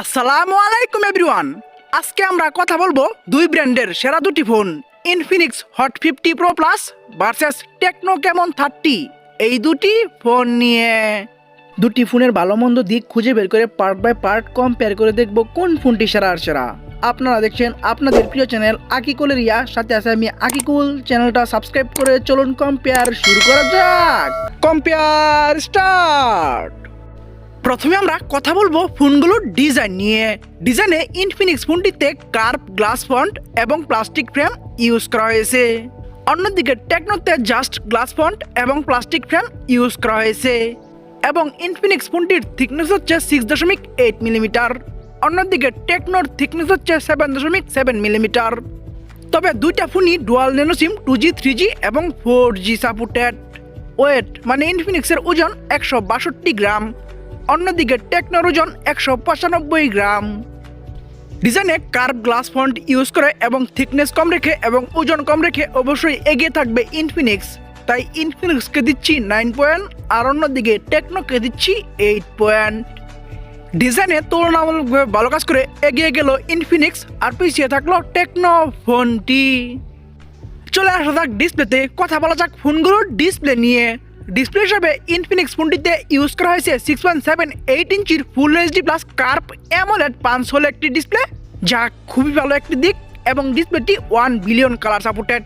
আসসালামু আলাইকুম এভরিওয়ান। আজকে আমরা কথা বলবো দুই ব্র্যান্ডের সেরা দুটি phone, Infinix hot 50 pro plus versus techno Camon 30। এই দুটি ফোন নিয়ে দুটি ফোনের ভালো মন্দ দিক খুঁজে বের করে পার্ট বাই পার্ট কম্পেয়ার করে দেখব কোন ফোনটি সেরা আর সেরা। আপনারা দেখছেন আপনাদের প্রিয় চ্যানেল আকিকুল এরিয়া, সাথে আছে আমি আকিকুল। চ্যানেলটা সাবস্ক্রাইব করে চলুন কম্পেয়ার শুরু করা যাক। Compare start. প্রথমে আমরা কথা বলবো ফোনগুলোর ডিজাইন নিয়ে। ডিজাইনে ইনফিনিক্স ফোনটিতে কার্ভ গ্লাস ফন্ট এবং প্লাস্টিক ফ্রেম ইউজ করা হয়েছে। অন্যদিকে টেকনোতে জাস্ট গ্লাস ফন্ট এবং প্লাস্টিক ফ্রেম ইউজ করা হয়েছে। এবং ইনফিনিক্স ফোনটির থিকনেস হচ্ছে 6.8 মিলিমিটার, অন্যদিকে টেকনোর থিকনেস হচ্ছে 7.7 মিলিমিটার। তবে দুইটা ফোনই ডুয়াল ন্যানো সিম 2G 3G এবং 4G সাপোর্টেড। ওয়েট মানে ইনফিনিক্সের ওজন 162 গ্রাম, অন্যদিকে টেকনোর ওজন 195 গ্রাম। ডিজাইনে কার্ভ গ্লাস ফন্ট ইউজ করে এবং থিকনেস কম রেখে এবং ওজন কম রেখে অবশ্যই এগিয়ে থাকবে ইনফিনিক্স। তাই ইনফিনিক্সকে দিচ্ছি 9 পয়েন্ট, আর অন্যদিকে টেকনোকে দিচ্ছি 8 পয়েন্ট। ডিজাইনে তুলনামূলকভাবে ভালো কাজ করে এগিয়ে গেল ইনফিনিক্স, আর পিছিয়ে থাকলো টেকনো ফোনটি। চলে আসা যাক ডিসপ্লেতে। কথা বলা যাক ফোনগুলোর ডিসপ্লে নিয়ে। ডিসপ্লে হিসাবে ইনফিনিক্স ফোনটিতে ইউজ করা হয়েছে 6.78 ইঞ্চির full HD plus curve AMOLED 5 একটি ডিসপ্লে, যা খুবই ভালো একটি দিক, এবং ডিসপ্লেটি 1 বিলিয়ন কালার সাপোর্টেড।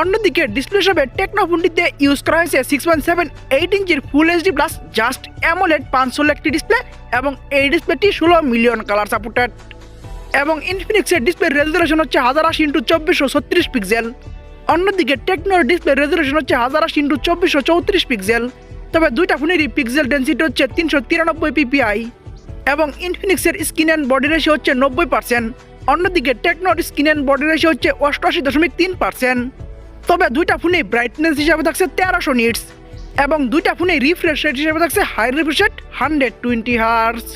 অন্যদিকে ডিসপ্লে হিসাবে টেকনো ফোনটিতে ইউজ করা হয়েছে 6.78 ইঞ্চির full HD plus just AMOLED 5 একটি ডিসপ্লে, এবং এই ডিসপ্লেটি 16 মিলিয়ন কালার সাপোর্টেড। এবং ইনফিনিক্সের ডিসপ্লে রেজুলেশন হচ্ছে 1080x2436 পিক্সেল, অন্যদিকে টেকনোর ডিসপ্লে রেজুলেশন হচ্ছে 1080x2434 পিক্সেল। তবে দুইটা ফোনেরই পিক্সেল ডেন্সিটি হচ্ছে 393 পিপিআই, এবং ইনফিনিক্সের স্ক্রিন অ্যান্ড বডি রেশিও হচ্ছে 90%, অন্যদিকে টেকনোর স্ক্রিন অ্যান্ড বডি রেশিও হচ্ছে 88.3%। তবে দুইটা ফোনেই ব্রাইটনেস হিসাবে থাকছে 1300 নিটস, এবং দুইটা ফোনেই রিফ্রেশ রেট হিসাবে থাকছে হাই রিফ্রেশ রেট 120 হার্টজ।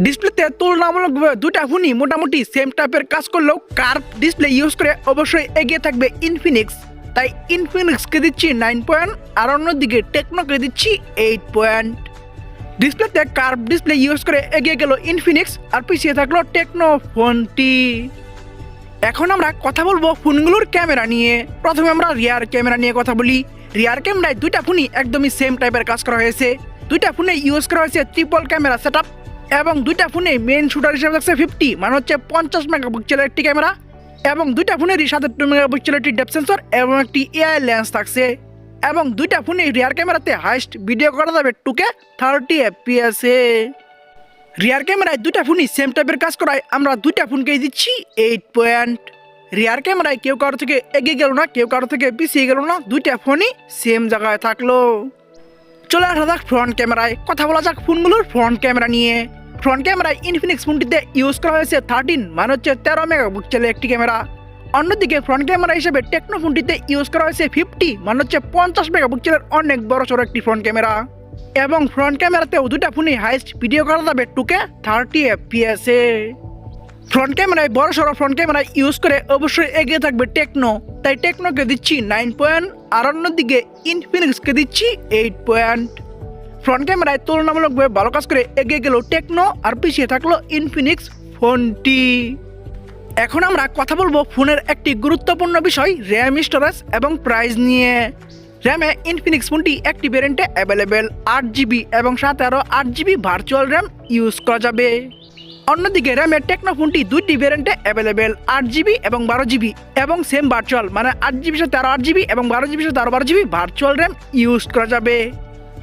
ডিসপ্লেতে তুলনামূলকভাবে দুইটা ফোনই মোটামুটি সেম টাইপের কাজ করলেও কার্ভ ডিসপ্লে ইউজ করে অবশ্যই এগিয়ে থাকবে ইনফিনিক্স। তাই ইনফিনিক্সকে দিচ্ছি 9 পয়েন্ট, আর অন্যদিকে টেকনোকে দিচ্ছি 8 পয়েন্ট। ডিসপ্লেতে কার্ভ ডিসপ্লে ইউজ করে এগিয়ে গেল ইনফিনিক্স, আর পিছিয়ে থাকলো টেকনো ফোনটি। এখন আমরা কথা বলবো ফোনগুলোর ক্যামেরা নিয়ে। প্রথমে আমরা রিয়ার ক্যামেরা নিয়ে কথা বলি। রিয়ার ক্যামেরায় দুইটা ফোনই একদমই সেম টাইপের কাজ করা হয়েছে। দুইটা ফোনে ইউজ করা হয়েছে ট্রিপল ক্যামেরা সেটআপ, এবং দুইটা ফোনে মেইন শুটার হিসেবে থাকছে 50 মানে হচ্ছে 50 মেগাপিক্সেলের একটি ক্যামেরা, এবং দুইটা ফোনেরই 7 মেগাপিক্সেলের একটি ডেপথ সেন্সর এবং একটি এআই লেন্স থাকছে। এবং দুইটা ফোনে রিয়ার ক্যামেরাতে হাইস্ট ভিডিও করা যাবে 2K 30 FPS এ। রিয়ার ক্যামেরায় দুইটা ফোনই সেম টাইপের কাজ করায় আমরা দুইটা ফোনকেই দিচ্ছি 8 পয়েন্ট। রিয়ার ক্যামেরায় কেউ কারো থেকে এগিয়ে গেল না, কেউ কারো থেকে পিছিয়ে গেল না, দুইটা ফোনই সেম জায়গায় থাকলো। চলে আসা যাক ফ্রন্ট ক্যামেরায়। কথা বলা যাক ফোনগুলোর ফ্রন্ট ক্যামেরা নিয়ে। ফ্রন্ট ক্যামেরায় ইনফিনিক্স ফোনটিতে ইউজ করা হয়েছে 13 মানে হচ্ছে 13 মেগাপিক্সেলের একটি ক্যামেরা, অন্যদিকে ফ্রন্ট ক্যামেরা হিসেবে টেকনো ফোনটিতে ইউজ করা হয়েছে 50 মানে হচ্ছে 50 মেগাপিক্সেলের অনেক বড় সড়ো একটি ফ্রন্ট ক্যামেরা। এবং ফ্রন্ট ক্যামেরাতেও দুটা ফোনই হাইস্ট ভিডিও করা যাবে 2K 30 FPS এ। ফ্রন্ট ক্যামেরায় বড় সড়ো ফ্রন্ট ক্যামেরা ইউজ করে অবশ্যই এগিয়ে থাকবে টেকনো, তাই টেকনোকে দিচ্ছি 9 পয়েন্ট, আর অন্যদিকে ইনফিনিক্সকে দিচ্ছি 8 পয়েন্ট। ফ্রন্ট ক্যামেরায় তুলনামূলকভাবে ভালো কাজ করে এগিয়ে গেল টেকনো, আর পিছিয়ে থাকলো ইনফিনিক্স ফোনটি। এখন আমরা কথা বলবো ফোনের একটি গুরুত্বপূর্ণ বিষয়, র্যাম, স্টোরেজ এবং প্রাইস নিয়ে। র্যামে ইনফিনিক্স ফোনটি একটি ভ্যারিয়েন্টে অ্যাভেলেবেল 8GB, এবং সাথে আরও 8GB ভার্চুয়াল র্যাম ইউজ করা যাবে। অন্যদিকে র্যামের টেকনো ফোনটি দুইটি ভ্যারিয়েন্টে অ্যাভেলেবেল 8GB এবং 12GB, এবং সেম ভার্চুয়াল মানে 8GB সাথে আরও 8GB এবং 12GB সাথে আরও 12GB ভার্চুয়াল র্যাম ইউজ করা যাবে।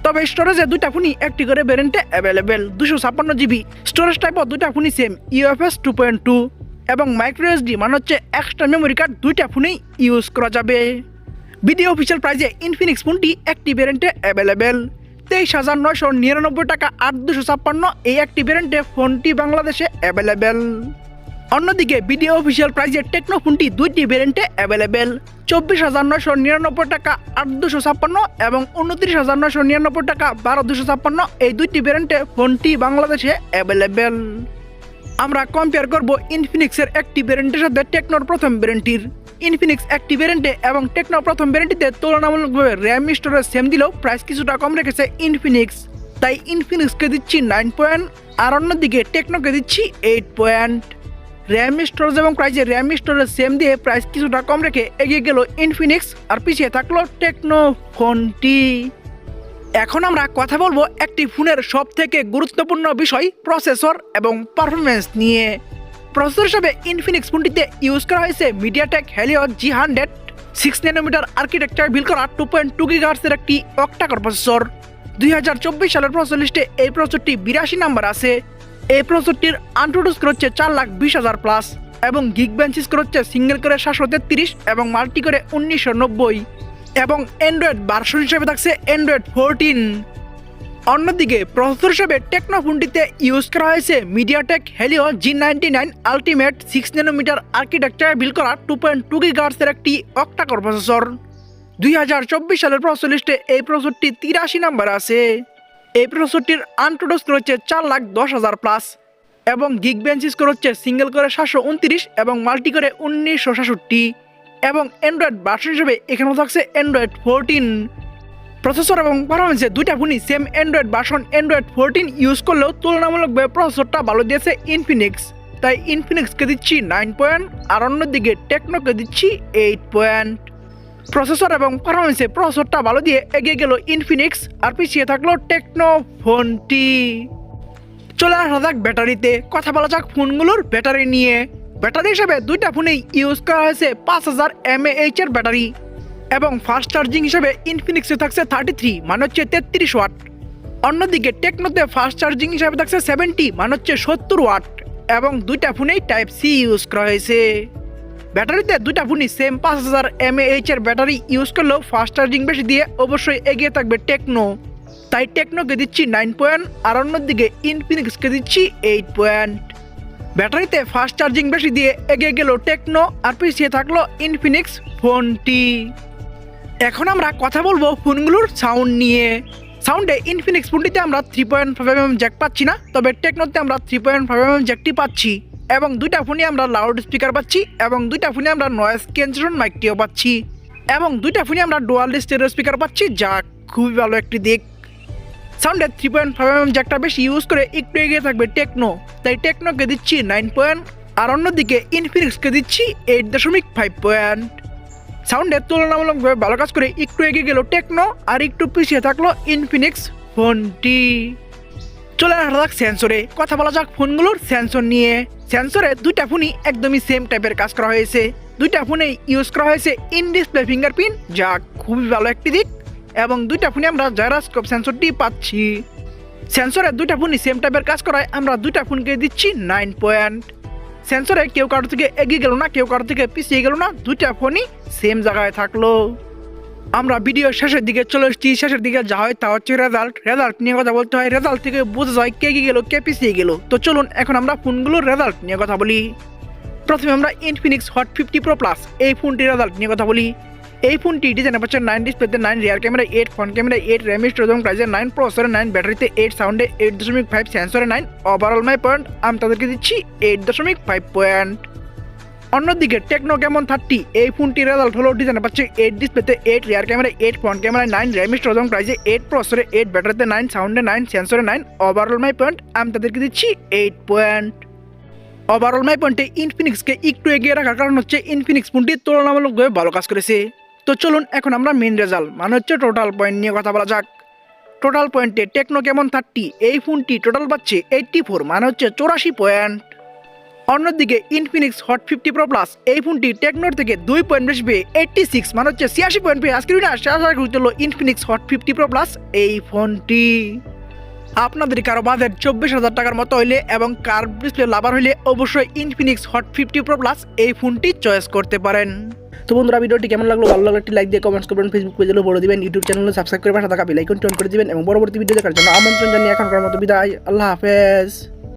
তবে স্টোরেজে দুইটা ফোনই একটি করে ভ্যারিয়েন্টে অ্যাভেলেবেল 256GB। স্টোরেজ টাইপও দুইটা ফোনই সেম, UFS 2.2, এবং মাইক্রো এসডি মানে হচ্ছে এক্সট্রা মেমোরি কার্ড দুইটা ফোনেই ইউজ করা যাবে। ভিডিও অফিসিয়াল প্রাইজে ইনফিনিক্স ফোনটি একটি ভ্যারিয়েন্টে অ্যাভেলেবেল 23,999 টাকা 8,256, এই একটি ভ্যারিয়েন্টে ফোনটি বাংলাদেশে অ্যাভেলেবেল। অন্যদিকে ভিডিও অফিসিয়াল প্রাইজে টেকনো ফোনটি দুইটি ভ্যারিয়েন্টে অ্যাভেলেবেল 24,999 টাকা 8,256 এবং 29,999 টাকা 12,256, এই দুইটি ভ্যারিয়েন্টে ফোনটি বাংলাদেশে অ্যাভেলেবেল। আমরা কম্পেয়ার করব ইনফিনিক্সের একটি ভ্যারিয়েন্টের সাথে টেকনোর প্রথম ভ্যারিয়েন্টটির। ইনফিনিক্স একটি ভ্যারিয়েন্টে এবং টেকনো প্রথম ভ্যারিয়েন্টটিতে তুলনামূলকভাবে র্যাম স্টোরেজ সেম দিলেও প্রাইস কিছুটা কম রেখেছে ইনফিনিক্স। তাই ইনফিনিক্সকে দিচ্ছি 9 পয়েন্ট, আর অন্যদিকে টেকনোকে দিচ্ছি 8 পয়েন্ট। র্যাম স্টোরেজ এবং প্রাইসে র্যাম স্টোরেজ সেম দিয়ে প্রাইস কিছুটা কম রেখে এগিয়ে গেল ইনফিনিক্স, আর পিছিয়ে থাকলো টেকনো ফোনটি। এখন আমরা কথা বলবো একটি ফোনের সব থেকে গুরুত্বপূর্ণ বিষয় প্রসেসর এবং পারফরমেন্স নিয়ে। প্রসেসর হিসেবে ইনফিনিক্স ফোনটিতে ইউজ করা হয়েছে MediaTek Helio G100 6 nanometre architecture build করা 2.2 GHz একটি অক্টাকোর প্রসেসর। 2024 সালের প্রসেসর লিস্টে এই প্রসেসরটি 82 নাম্বার আছে। এই প্রসেসরটির আন্ট্রোডু স্কোর হচ্ছে 4,20,000 প্লাস এবং গিগ বেঞ্চ স্কোর হচ্ছে সিঙ্গেল করে 733 এবং মাল্টি করে 1990 এবং অ্যান্ড্রয়েড ভার্সন হিসেবে থাকছে অ্যান্ড্রয়েড 14। অন্যদিকে প্রসেসর হিসেবে টেকনো ফোনটিতে ইউজ করা হয়েছে MediaTek Helio G99 ultimate 6 nanometre architecture build করা 2.2 GHz একটি অক্টাকোর প্রসেসর। 2024 সালের প্রসেসর লিস্টে এই প্রসেসরটি 83 নাম্বার আছে। এই প্রসেসরটির আন্ট্রোডু স্কোর হচ্ছে 4,10,000 প্লাস এবং গিগ বেঞ্চ স্কোর হচ্ছে সিঙ্গেল করে 729 এবং মাল্টি করে 1967 এবং অ্যান্ড্রয়েড ভার্সন হিসেবে এখানেও থাকছে অ্যান্ড্রয়েড 14। প্রসেসর এবং পারফরমেন্সে দুইটা ফোনই same Android version Android 14 use করলেও তুলনামূলকভাবে প্রসেসরটা ভালো দিয়েছে ইনফিনিক্স, তাই ইনফিনিক্সকে দিচ্ছি 9 পয়েন্ট, আর অন্যদিকে টেকনোকে দিচ্ছি 8 পয়েন্ট। প্রসেসর এবং পারফরমেন্সে প্রসেসরটা ভালো দিয়ে এগিয়ে গেল ইনফিনিক্স, আর পিছিয়ে থাকলো টেকনো ফোনটি। চলে আসা যাক ব্যাটারিতে, কথা বলা যাক ফোনগুলোর ব্যাটারি নিয়ে। ব্যাটারি হিসেবে দুইটা ফোনেই ইউজ করা হয়েছে 5000 mAh এর ব্যাটারি এবং ফাস্ট চার্জিং হিসেবে ইনফিনিক্সে থাকছে 33 মানে হচ্ছে 33 ওয়াট। অন্যদিকে টেকনোতে ফাস্ট চার্জিং হিসেবে থাকছে 70 মানে হচ্ছে 70 ওয়াট এবং দুইটা ফোনেই টাইপ সি ইউজ করা হয়েছে। ব্যাটারিতে দুইটা ফোনই সেম 5000 mAh এর ব্যাটারি ইউজ করলেও ফাস্ট চার্জিং বেশি দিয়ে অবশ্যই এগিয়ে থাকবে টেকনো, তাই টেকনোকে দিচ্ছি 9 পয়েন্ট, আর অন্যদিকে ইনফিনিক্সকে দিচ্ছি 8 পয়েন্ট। ব্যাটারিতে ফাস্ট চার্জিং বেশি দিয়ে এগিয়ে গেল টেকনো, আর পিছিয়ে থাকলো ইনফিনিক্স ফোনটি। এখন আমরা কথা বলবো ফোনগুলোর সাউন্ড নিয়ে। সাউন্ডে ইনফিনিক্স ফোনটিতে আমরা 3.5mm জ্যাক পাচ্ছি না, তবে টেকনোতে আমরা 3.5mm জ্যাকটি পাচ্ছি এবং দুইটা ফোনে আমরা লাউড স্পিকার পাচ্ছি এবং দুইটা ফোনে আমরা নয়েজ ক্যান্সেলেশন মাইকটিও পাচ্ছি এবং দুইটা ফোনে আমরা ডুয়াল স্টেরিও স্পিকার পাচ্ছি, যা খুবই ভালো একটি দিক। সাউন্ডে 3.5mm জ্যাকটা বেশি ইউজ করে একটু এগিয়ে থাকবে টেকনো, তাই টেকনোকে দিচ্ছি 9 পয়েন্ট, আর অন্যদিকে ইনফিনিক্সকে দিচ্ছি 8.5 পয়েন্ট। সাউন্ডে তুলনামূলকভাবে ভালো কাজ করে একটু এগিয়ে গেল টেকনো, আর একটু পিছিয়ে থাকলো ইনফিনিক্স ফোনটি। চলে আসা যাক সেন্সরে, কথা বলা যাক ফোনগুলোর সেন্সর নিয়ে। সেন্সরে দুইটা ফোনই একদমই সেম টাইপের কাজ করা হয়েছে। দুইটা ফোনেই ইউজ করা হয়েছে ইন ডিসপ্লে ফিঙ্গারপ্রিন্ট, যা খুবই ভালো একটি দিক এবং দুইটা ফোনে আমরা জাইরোস্কোপ সেন্সরটি পাচ্ছি। সেন্সরে দুইটা ফোনই সেম টাইপের কাজ করায় আমরা দুইটা ফোনকে দিচ্ছি 9 পয়েন্ট। সেন্সরে কেউ কারো থেকে এগিয়ে গেল না, কেউ কারো থেকে পিছিয়ে গেল না, দুইটা ফোনই সেম জায়গায় থাকলো। আমরা ভিডিও শেষের দিকে চলে এসেছি। শেষের দিকে যা হয় তা হচ্ছে রেজাল্ট নিয়ে কথা বলতে হয়। রেজাল্ট থেকে বোঝা যায় কে এগিয়ে গেল কে পিছিয়ে গেল। তো চলুন এখন আমরা ফোনগুলোর রেজাল্ট নিয়ে কথা বলি। প্রথমে আমরা ইনফিনিক্স হট 50 Pro Plus এই ফোনটির রেজাল্ট নিয়ে কথা বলি। এই ফোনটি ডিজাইনে পাচ্ছে 9, ডিসপ্লেতে 9, rear camera 8, front camera 8, RAM storage এবং প্রাইসে 9, প্রসেসরে 9, ব্যাটারিতে 8, সাউন্ডে 8.5, সেন্সরে 9, ওভারঅল মাই পয়েন্ট আমি তাদেরকে দিচ্ছি 8.5 পয়েন্ট। অন্যদিকে টেকনো ক্যামন 30 এই ফোনটির রেজাল্ট হলো ডিজাইনে পাচ্ছে 8, ডিসপ্লেতে 8, rear camera 8, front camera 9, RAM storage এবং প্রাইসে 8, প্রসেসরে 8, ব্যাটারিতে 9, সাউন্ডে 9, সেন্সরে 9, ওভারঅল মাই পয়েন্ট আমি তাদেরকে দিচ্ছি 8 পয়েন্ট। ওভারঅল মাই পয়েন্টে ইনফিনিক্সকে একটু এগিয়ে রাখার কারণ হচ্ছে ইনফিনিক্স ফোনটি তুলনামূলকভাবে ভালো কাজ করেছে। তো চলুন এখন আমরা মেন রেজাল্ট মানে হচ্ছে টোটাল পয়েন্ট নিয়ে কথা বলা যাক। টোটাল পয়েন্টে টেকনো ক্যামন 30 এই ফোনটি টোটাল পাচ্ছে 84 মানে হচ্ছে 84 পয়েন্ট। অন্যদিকে ইনফিনিক্স হট 50 Pro Plus এই ফোনটি টেকনোর থেকে 2 পয়েন্ট বেশি পেয়ে 86 মানে হচ্ছে 86 পয়েন্ট পেয়ে আজকের ভিডিও শেষ হলো ইনফিনিক্স হট 50 Pro Plus এই ফোনটি। আপনাদের কারো বাজেট 24,000 টাকার মতো হইলে এবং কার্ভ ডিসপ্লে লাভার হইলে অবশ্যই ইনফিনিক্স হট 50 Pro Plus এই ফোনটি চয়েস করতে পারেন। তো বন্ধুরা ভিডিওটি কেমন লাগলো, ভালো লাগলে একটি লাইক দিয়ে কমেন্টস করবেন, ফেসবুক পেজে বলে দিবেন, ইউটিউব চ্যানেলে সাবস্ক্রাইব করে পাশে থাকা বেল আইকনটি অন করে দিবেন এবং পরবর্তী ভিডিও দেখার জন্য আমন্ত্রণ জানিয়ে এখনকার মতো বিদায়। আল্লাহ হাফেজ।